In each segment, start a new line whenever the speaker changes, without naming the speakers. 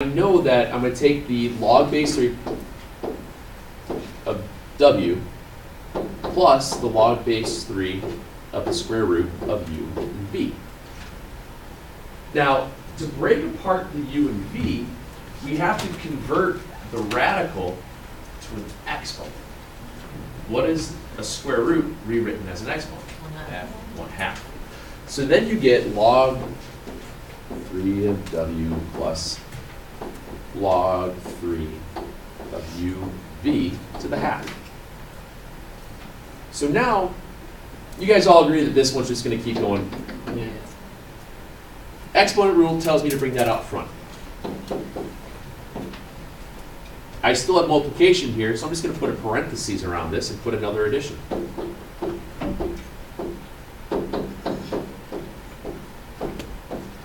I know that I'm going to take the log base 3 of w plus the log base 3 of the square root of u and v. Now, to break apart the u and v, we have to convert the radical to an exponent. What is a square root rewritten as an exponent? 1/2. So then you get log 3 of w plus log 3 of uv to the half. So now, you guys all agree that this one's just going to keep going.
Yeah.
Exponent rule tells me to bring that out front. I still have multiplication here, so I'm just going to put a parentheses around this and put another addition.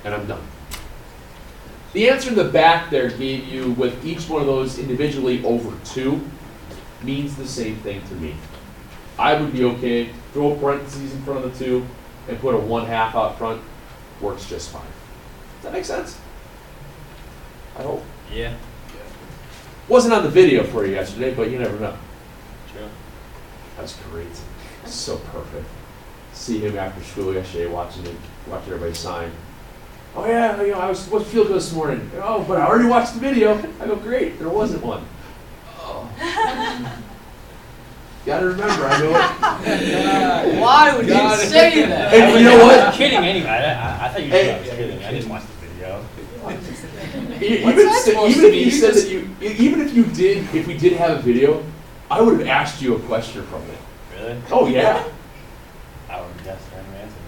And I'm done. The answer in the back there gave you, with each one of those individually over 2, means the same thing to me. I would be okay, throw parentheses in front of the 2, and put a 1/2 out front. Works just fine. Does that make sense? I hope.
Yeah.
Wasn't on the video for you yesterday, but you never know.
True.
That's great. So perfect. See him after school yesterday watching everybody sign. Oh yeah, you know, I was supposed to field goal this morning. Oh, but I already watched the video. I go, great, there wasn't one. Oh. Gotta remember, I know it.
Why would you say that?
And you know what?
I was kidding anyway. I thought you knew I was kidding. I didn't watch the video.
If we did have a video, I would have asked you a question from it.
Really?
Oh yeah.
I would have guessed random answer.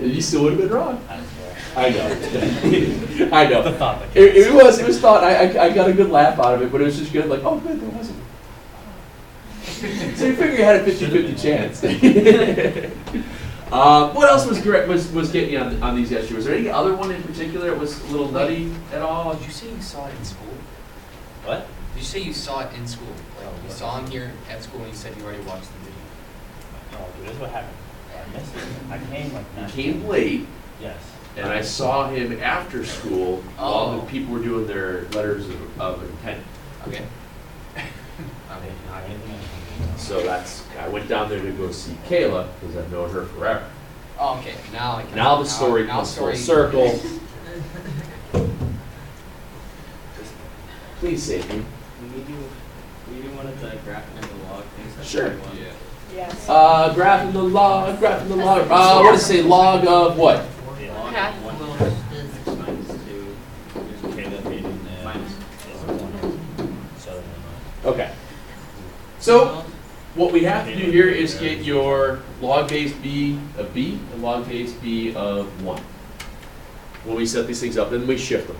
You still would have been wrong.
I don't care.
I know. I know.
The thought that
It was thought. I got a good laugh out of it, but it was just good. Like, oh, good, there wasn't. So you figure you had a 50-50 chance. What else was getting you on these yesterday? Was there any other one in particular that was a little nutty at all?
Did you say you saw it in school?
What?
Did you say you saw it in school? Like you
what?
saw him here at school and you said you already watched the video?
No, dude, this is what happened. I missed it. I came like
He
9.
came late,
Yes.
and I saw him after school while the
Oh.
people were doing their letters of intent.
Okay.
I didn't have anything else.
So I went down there to go see Kayla because I've known her forever.
Oh, okay. Now I can.
Now the story
now
comes full
story-
circle. Please save me.
We do one of the graph and the log things. That's
Sure.
what we want.
Yeah.
Yes.
Graphing the log. What does it say? Log of what?
Yeah.
Log
Okay.
1 minus 2.
Okay, that made it
Minus.
Southern
Okay. So what we have to do here is get your log base b of b and log base b of 1. When we set these things up, then we shift them.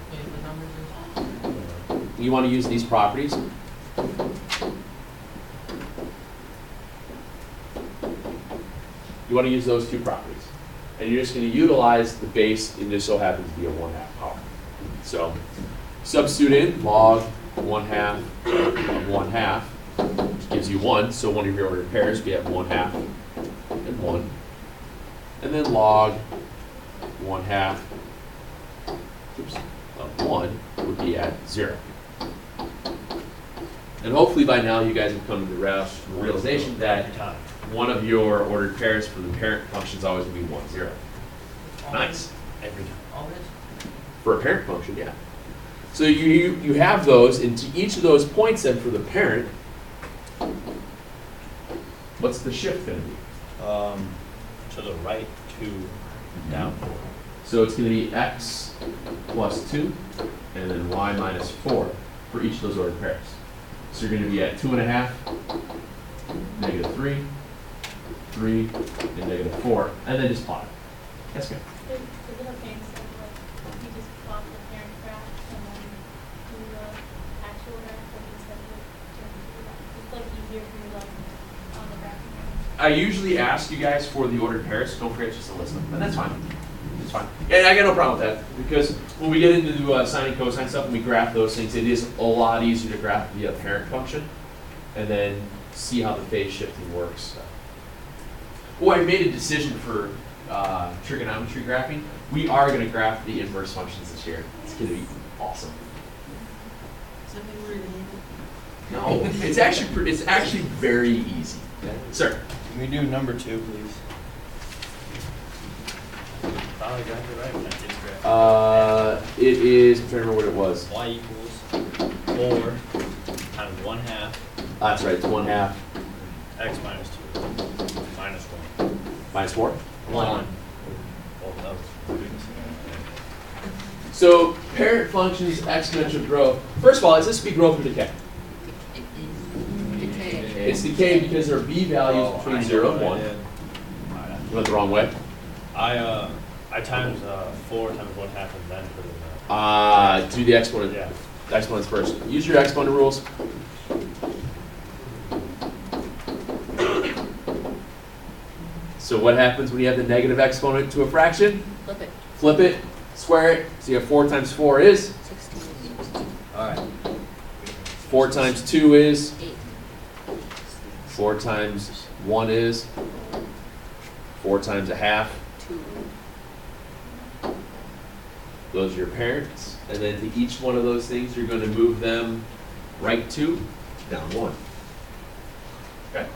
You want to use these properties. You want to use those two properties. And you're just going to utilize the base, and just so happens to be a 1/2 power. So substitute in log 1/2 of 1/2, which gives you 1. So one of your ordered pairs, we have 1/2 and 1. And then log 1/2 of 1 would be at 0. And hopefully by now you guys have come to the realization that
Every time.
one of your ordered pairs for the parent function is always going to be 1, 0. Nice.
Every time.
All this?
For a parent function, yeah. So you have those, and to each of those points then for the parent, what's the shift going to be?
To the right, 2, down 4.
So it's going to be x plus 2, and then y minus 4 for each of those ordered pairs. So you're going to be at 2.5, -3, 3, and -4, and then just plot it. That's good.
Is it okay instead of like you just plot the parent graph and then do the actual graph, like instead of it's like easier for you like on the graph?
I usually ask you guys for the ordered pairs. Don't forget just to list them, and that's fine. It's fine. Yeah, I got no problem with that because when we get into sine and cosine stuff and we graph those things, it is a lot easier to graph via parent function, and then see how the phase shifting works. Oh, I made a decision for trigonometry graphing. We are going to graph the inverse functions this year. It's going to be awesome. No, it's actually very easy. Sir?
Can we do number 2, please? Probably got it right when I did graph.
It is, I'm trying to remember what it was.
Y equals 4 times 1/2
That's right, it's 1/2
x minus 2 minus 1.
minus 4.
1. Oh, that was
So parent functions exponential growth. First of all, is this be growth or decay? It's decay because there are b values between 0 and 1. You went the wrong way?
I times 4 times 1/2 and then put in
Do the exponent.
Yeah.
Exponents first. Use your exponent rules. So what happens when you have the negative exponent to a fraction?
Flip it.
Flip it, square it. So you have 4 times 4 is?
16.
Alright.
4 times 2 is?
8.
4 times 1 is? 4 times 1/2.
2.
Those are your parents. And then to each one of those things, you're going to move them right 2, down 1. Okay.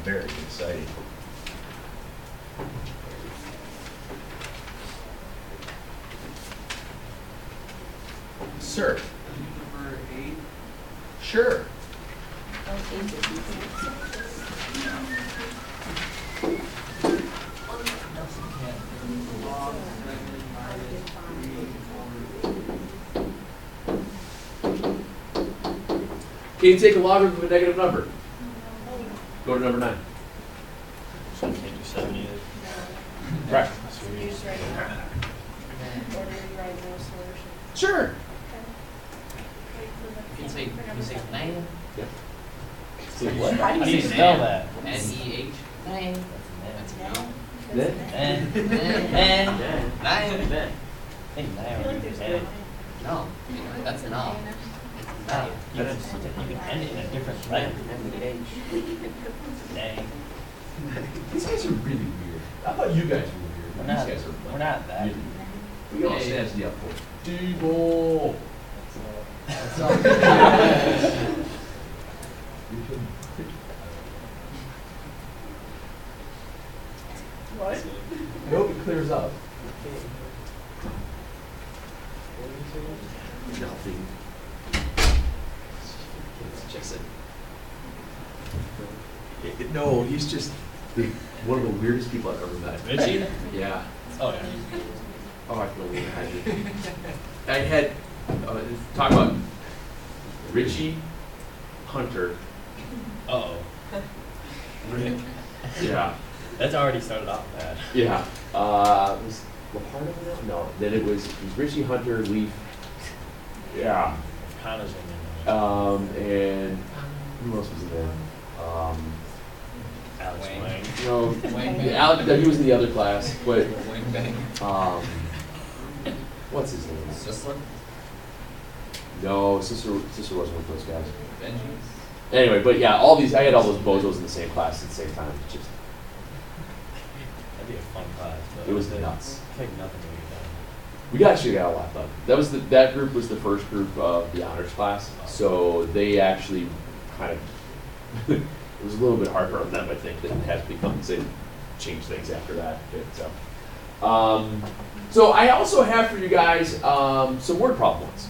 Very exciting. Sir?
Number 8.
Sure. Can you take a logarithm of a negative number? Go to number 9.
So I can't do 7 either.
Right. Sure.
You say 9?
Yeah.
So what? How do you spell that?
N-E-H? 9. That's no.
Then?
N.
9.
I think 9 would be 10.
No, that's no. It's 9.
You can end it in a different letter. Dang.
These guys are really weird. I thought you guys were weird.
We're
These
not,
guys are
we're not that.
really- We all stand to the up for Debo.
That's
What? I hope it clears up. Nothing. It's just no, he's just one of the weirdest people I've ever met.
Richie?
Yeah.
Oh, yeah.
Oh, I feel weird. I had talk about Richie Hunter.
Uh-oh.
Yeah.
That's already started off bad.
Yeah. Was Lapardo in that? No. Then it was Richie Hunter, Leaf. Yeah.
Connor's in there.
And who else was in there?
Alex
Wayne.
Wayne.
No,
Wayne Bang.
Alec, he was in the other class, but
Wayne Bang.
what's his name?
Sisler?
No, sister wasn't with those guys.
Benji?
Anyway, but yeah, all these I had all those bozos in the same class at the same time. It's just
That'd be a fun class. But
it was nuts.
Take nothing to get done.
We actually got a lot done. That group was the first group of the honors class, so they actually kind of it was a little bit harder on them. I think than it has become. They changed things after that. So I also have for you guys some word problem ones.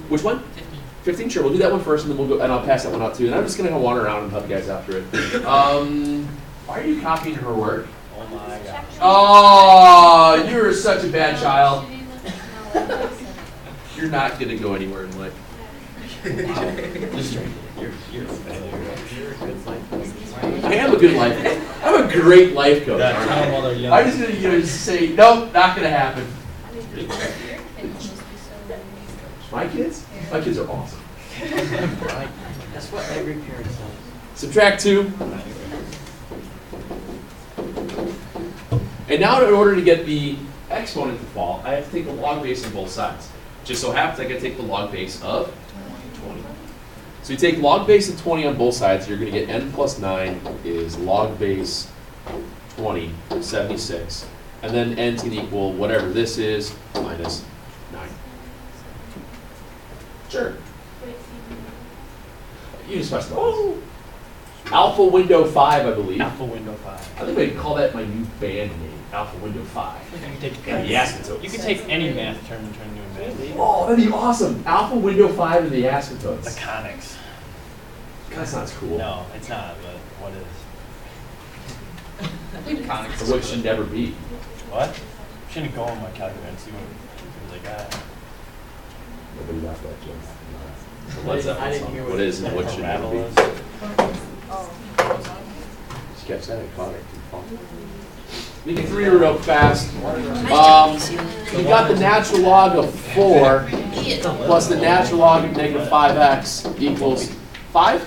Which one? 15, sure. We'll do that one first, and then we'll go, and I'll pass that one out too. And I'm just gonna go wander around and help you guys out through it. Why are you copying her work?
Oh my gosh.
Oh, you're such a bad child. You're not gonna go anywhere in life.
You're a failure. You're a good life coach.
I am a good life coach. I'm a great life coach.
Gotta
aren't
tell them while
I?
they're young.
I'm just gonna just say, nope, not gonna happen. My kids? My kids are awesome.
That's what every parent says.
Subtract 2. And now in order to get the exponent to fall, I have to take the log base on both sides. Just so happens I can take the log base of 20. So you take log base of 20 on both sides, you're going to get n plus 9 is log base 20, 76. And then n's going to equal whatever this is minus 9. Sure.
Would it seem?
You just press those. Alpha Window 5, I believe.
Alpha window 5.
I think I'd call that my new band name, Alpha Window 5.
You can take,
And the asymptotes.
you can take any math term and turn it into a math.
Oh, that'd be awesome. Alpha Window 5 and the asymptotes.
Mechanics.
That sounds cool.
No, it's not, but what is?
Conics.
Or what should never be.
What? Shouldn't go on my calculator and see what I got.
Nobody got that joke.
What's that? I didn't hear
What is and what should never be?
Parabolas.
Just catch that, I caught it. We can read it real fast. You got the natural log of 4 plus the natural log of negative 5x equals 5?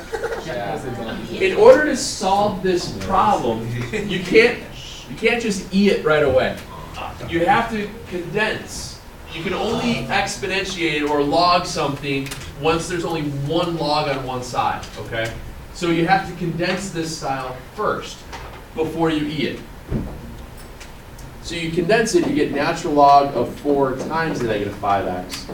In order to solve this problem, you can't just eat it right away. You have to condense. You can only exponentiate or log something once there's only one log on one side, okay? So you have to condense this style first before you eat it. So you condense it, you get natural log of 4 times the negative 5x.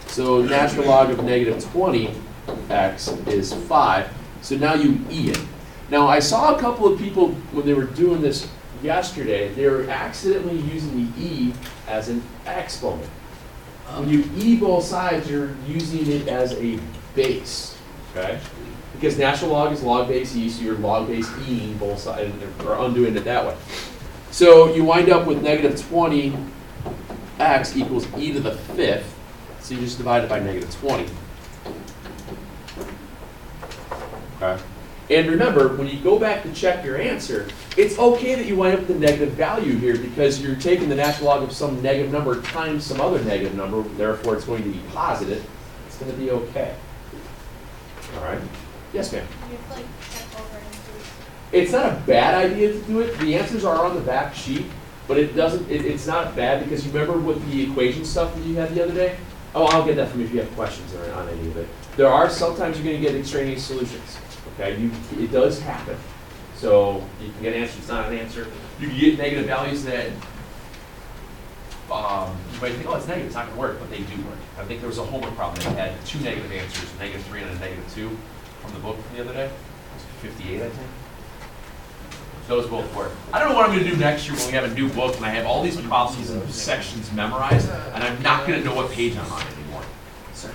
So natural log of negative 20x is 5. So now you eat it. Now I saw a couple of people when they were doing this yesterday, they were accidentally using the e as an exponent. When you e both sides, you're using it as a base, okay? Because natural log is log base e, so you're log base e both sides, or undoing it that way. So you wind up with negative 20x equals e to the 5th, so you just divide it by negative 20. Okay. And remember, when you go back to check your answer, it's okay that you wind up with a negative value here because you're taking the natural log of some negative number times some other negative number, therefore it's going to be positive. It's going to be okay. All right? Yes, ma'am?
You have to like check over and do.
It's not a bad idea to do it. The answers are on the back sheet, but it doesn't. It's not bad because you remember with the equation stuff that you had the other day? Oh, I'll get that from you if you have questions on any of it. There are sometimes you're going to get extraneous solutions. Okay, it does happen. So you can get answers, it's not an answer. You can get negative values that you might think, oh, it's negative, it's not going to work, but they do work. I think there was a homework problem that had 2 negative answers, a negative 3 and a negative 2 from the book from the other day. It was 58, I think. Those both work. I don't know what I'm going to do next year when we have a new book and I have all these problems and sections memorized, and I'm not going to know what page I'm on anymore. Sorry.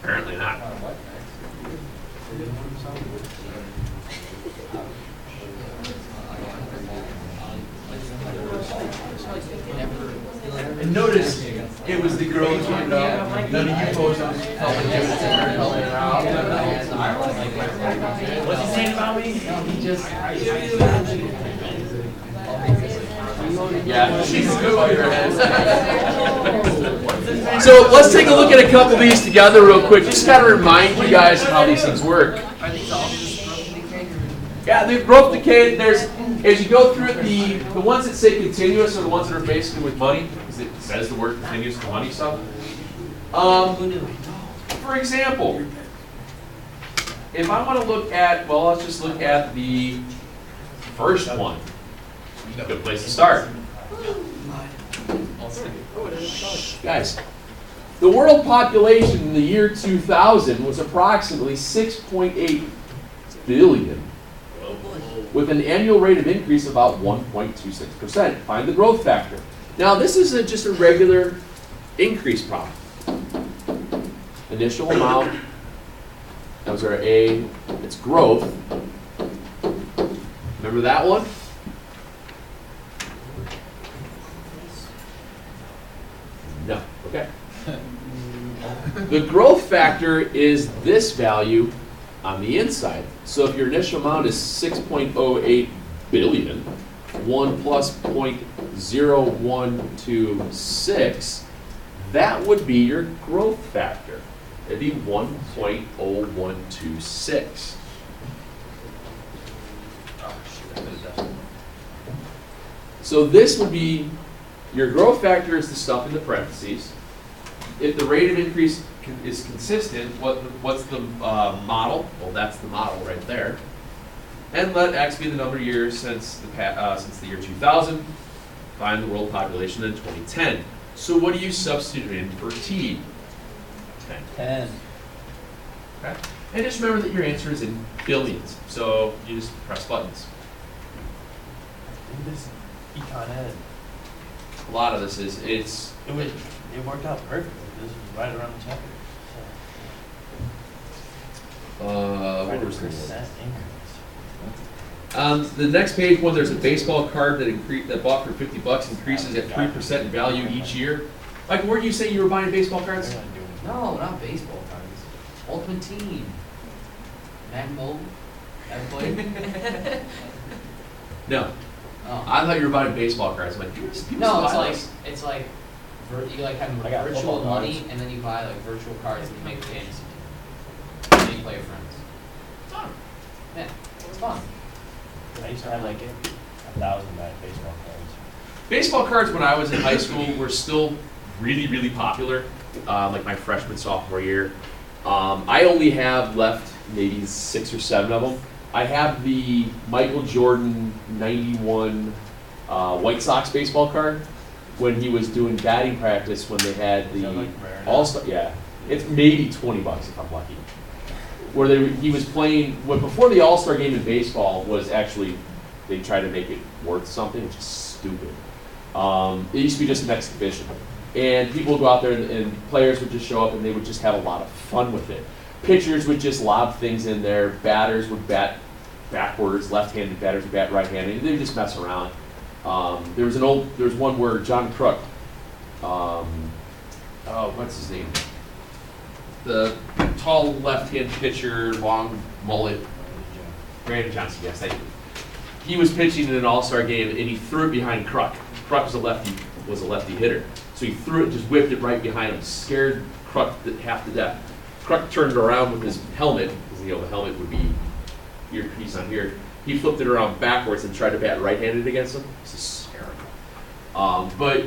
Apparently not. And notice it was the girl who turned up. None of you boys helping helping her out. What's he saying about me? He just. Yeah, she's good while you're ahead. So let's take a look at a couple of these together real quick. Just kind of remind you guys how these things work.
Are these all just growth decay?
Yeah, the growth decay, there's, as you go through it, the ones that say continuous are the ones that are basically with money, because it says the word continuous for money stuff. For example, if I want to look at, well, let's just look at the first one. Good place to start. Guys, the world population in the year 2000 was approximately 6.8 billion, with an annual rate of increase of about 1.26%. Find the growth factor. Now, this isn't just a regular increase problem. Initial amount, that was our A, it's growth. Remember that one? No, okay. The growth factor is this value on the inside. So if your initial amount is 6.08 billion, 1 plus 0.0126, that would be your growth factor. It'd be 1.0126. So this would be, your growth factor is the stuff in the parentheses. If the rate of increase is consistent, what's the model? Well, that's the model right there. and let X be the number of years since the year 2000. Find the world population in 2010. So what do you substitute in for T? 10.
10.
Okay. And just remember that your answer is in billions. So you just press buttons.
In this econ ed,
A lot of this is,
it worked out perfectly. This was right around the chapter.
what was this?
Percent increase.
The next page, when there's a baseball card that bought for $50 increases at 3% in value each year. Like, where do you say you were buying baseball cards?
They're not doing it.
No, not baseball cards. Ultimate Team. Madden Mobile. Ever played?
No.
Oh.
I thought you were buying baseball cards. I'm like, people
No,
still buy
it's like you like have
I got
virtual
football
money
cards.
and then you buy like virtual cards and you make a fantasy team. And then you play with friends.
Fun.
Yeah, it's fun.
I used to have like 1,000 baseball cards.
Baseball cards when I was in high school were still really, really popular, like my freshman, sophomore year. I only have left maybe 6 or 7 of them. I have the Michael Jordan 91 White Sox baseball card when he was doing batting practice when they had
Is that
the
like rare now?
All-Star. Yeah, it's maybe $20 if I'm lucky. Where he was playing, before the All-Star game in baseball was actually, they tried to make it worth something, which is stupid. It used to be just an exhibition. And people would go out there and players would just show up and they would just have a lot of fun with it. Pitchers would just lob things in there, batters would bat backwards, left-handed batters would bat right-handed, they would just mess around. There was one where John Kruk, what's his name? The tall left-hand pitcher, long mullet, Brandon Johnson, yes, thank you. He was pitching in an all-star game and he threw it behind Kruk. Kruk was a lefty hitter. So he threw it, just whipped it right behind him, scared Kruk half to death. Kruk turned around with his helmet, because the helmet would be earpiece on here. He flipped it around backwards and tried to bat right-handed against him. It's hysterical. But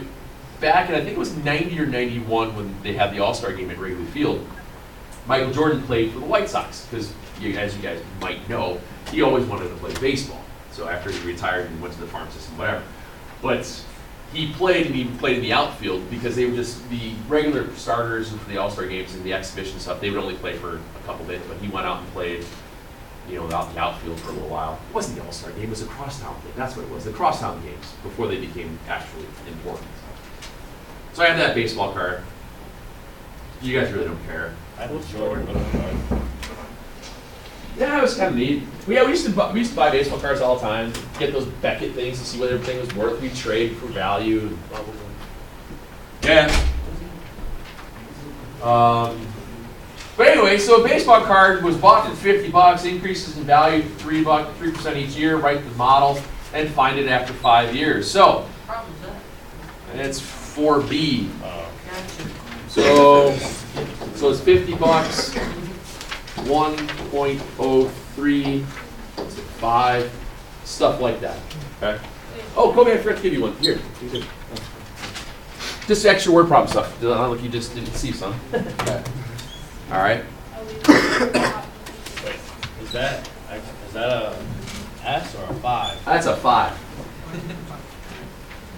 back in, I think it was 90 or 91 when they had the All-Star game at Wrigley Field, Michael Jordan played for the White Sox, because as you guys might know, he always wanted to play baseball. So after he retired, he went to the farm system, whatever. But he played in the outfield because they were just the regular starters for the All-Star games and the exhibition stuff. They would only play for a couple minutes, but he went out and played, out in the outfield for a little while. It wasn't the All-Star game; it was a crosstown game. That's what it was. The crosstown games before they became actually important. So I have that baseball card. You guys really don't care.
I have a Jordan card.
Yeah, it was kind of neat. We used to buy baseball cards all the time. Get those Beckett things to see what everything was worth. We trade for value and blah blah blah. Yeah. But anyway, so a baseball card was bought at $50, increases in value 3% each year. Write the model and find it after 5 years. So
Problem is that.
it's 4B.
Gotcha.
So it's $50, 1.03 to 5, stuff like that. Okay. Oh, Kobe, I forgot to give you one. Here. Just extra word problem stuff. I don't know if you just didn't see some. Okay. All right.
Wait, is that a S or a 5?
That's a 5.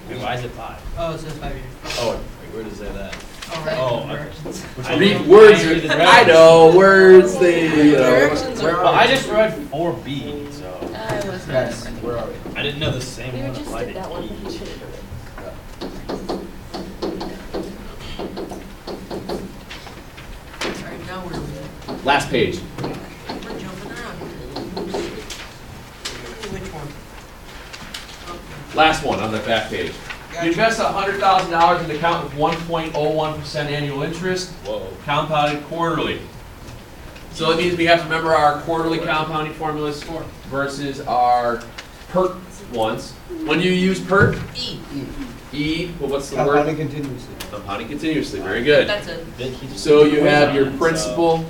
Wait, why is it 5?
Oh, it says 5 years.
Oh, wait, where does it say that?
Oh,
Which
I
one?
read words.
I read the
I know words. They.
Well, I just read 4B, so
I was
Yes, where are we?
I didn't know the same
We
one
just
applied
did that one,
to
but you
each.
should have done it.
Alright, now where are we at?
Last page.
We're jumping around here. Which one?
Last one on the back page. You invest $100,000 in an account with 1.01% annual interest,
Whoa.
compounded quarterly. So that means we have to remember our quarterly compounding formulas versus our PERT ones. When you use PERT, well, what's the word?
Compounding continuously.
Compounding continuously. Very good.
That's it.
So you have your principal.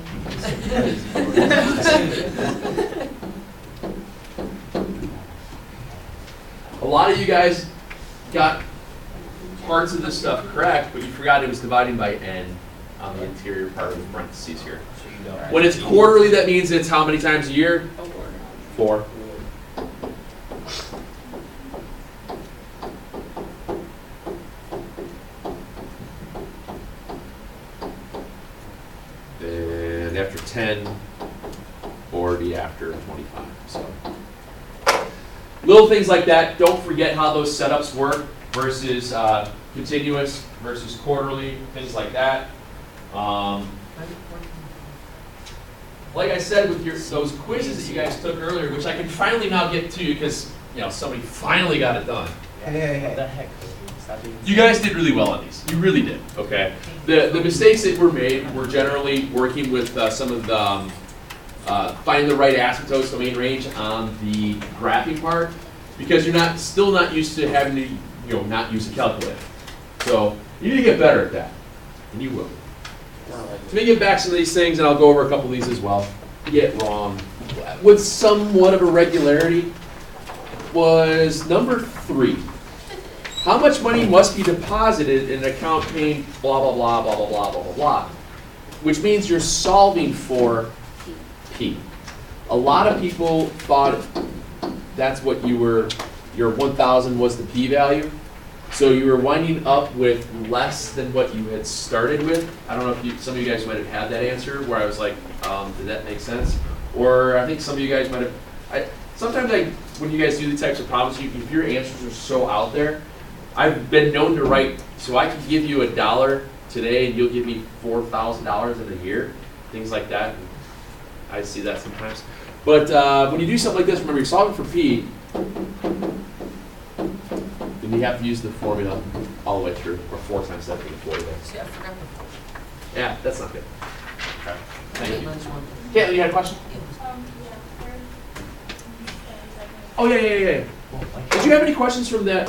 A lot of you guys got parts of this stuff correct, but you forgot it was dividing by n on the interior part of the parentheses here. When it's quarterly, that means it's how many times a year? 4. 10 or the after 25. So little things like that. Don't forget how those setups work versus continuous versus quarterly, things like that. Like I said, with those quizzes that you guys took earlier, which I can finally now get to because somebody finally got it done.
What the heck? Stop being
You guys did really well on these. You really did. Okay. The mistakes that were made were generally working with some of the finding the right asymptotes, domain range on the graphing part, because you're still not used to having to not use a calculator. So you need to get better at that, and you will. Let me get back some of these things, and I'll go over a couple of these as well. Get wrong with somewhat of a regularity was number 3. How much money must be deposited in an account paying blah, blah, blah, blah, blah, blah, blah, blah, blah, which means you're solving for P. A lot of people thought that's what your 1,000 was the P value. So you were winding up with less than what you had started with. I don't know if some of you guys might have had that answer where I was like, did that make sense? Or I think some of you guys might have, sometimes when you guys do these types of problems, if your answers are so out there, I've been known to write, so I can give you $1 today and you'll give me $4,000 in a year, things like that. I see that sometimes. But when you do something like this, remember you're solving for P, then you have to use the formula all the way through, or 4 times that for the formula.
See, I forgot the phone.
Yeah, that's not good.
Okay.
Thank you.
Lunch one.
Caitlin, you had a question?
Yeah,
Oh, yeah. Did you have any questions from that?